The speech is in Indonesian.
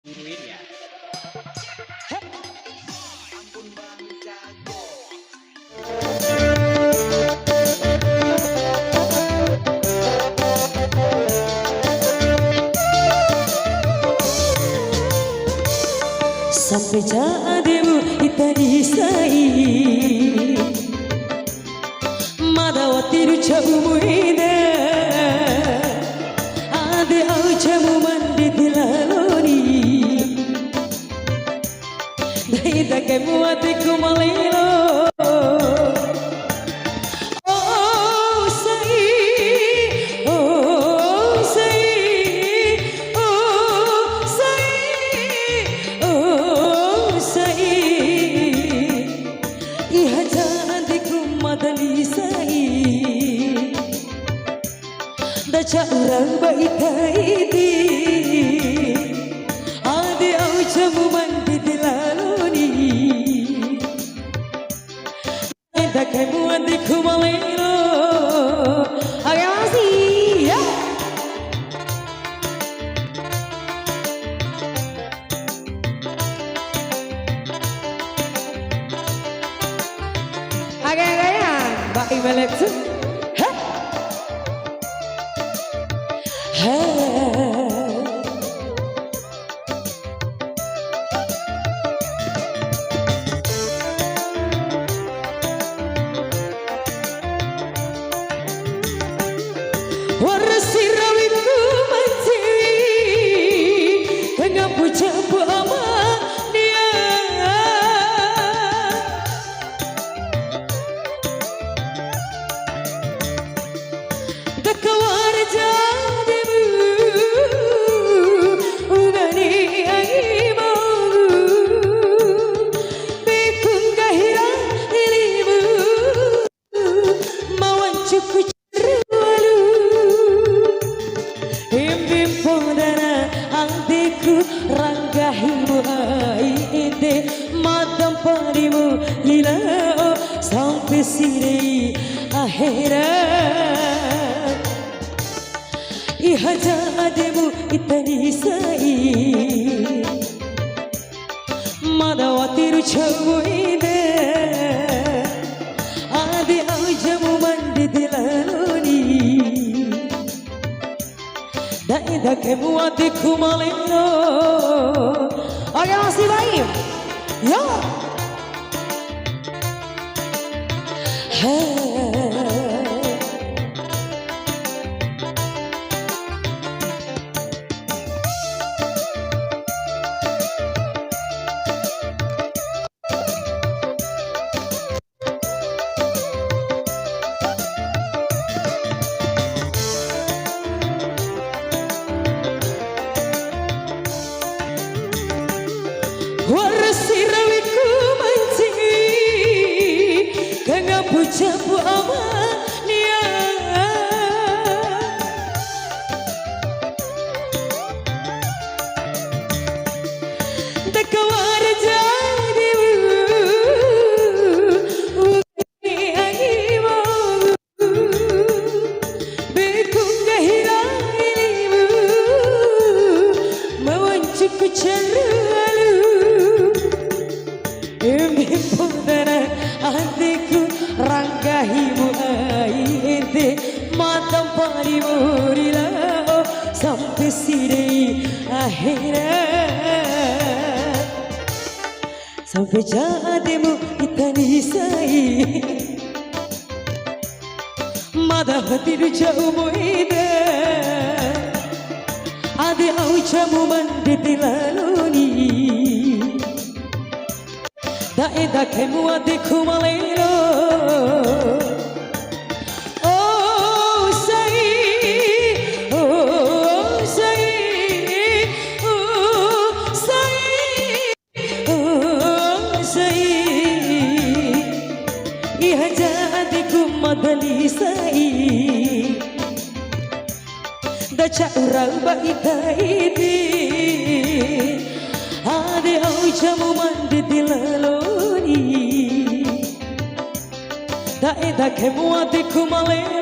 guruin ya. Ampun Bang Jago. Sampai jademu itarisai madawatiru chaumuida ade auchamu mandi dilaloni daida kemu atiku malilo Daca orang baik ini ade aucamu mandi dilaloni eda kemu adikku malero agak masih ya agak-agak Mbak Imelek tuh Warasirawiku mancewi Kengapu capu amania Dakawar jadimu Ugani aimu Bekung gahira ilimu Mawancuku ranggahimu aide madam parimu lila sampai sini akhirat ihaja ademu itani sai madawatiru chamuide ade aujamu mandi dilaloni daida kemu adikku malero agak masih baik ya Warasirawiku mancingi Kengapu capu amania Dakawar jadimu Ugani aimu Bekung gahira ilimu Mawancuku caralu Pudara adikku ranggahimu aide matam parimu rilao sampai sini akhirat sampai jadimu itani sai madahatiru jauh ida ade aucamu mandi dilaloni daida kemu adikku malero oh say oh say oh say oh say ihaja adikku madali sai daca orang baik ini ade aucamu mandi dilaloni daida kemu adikku malero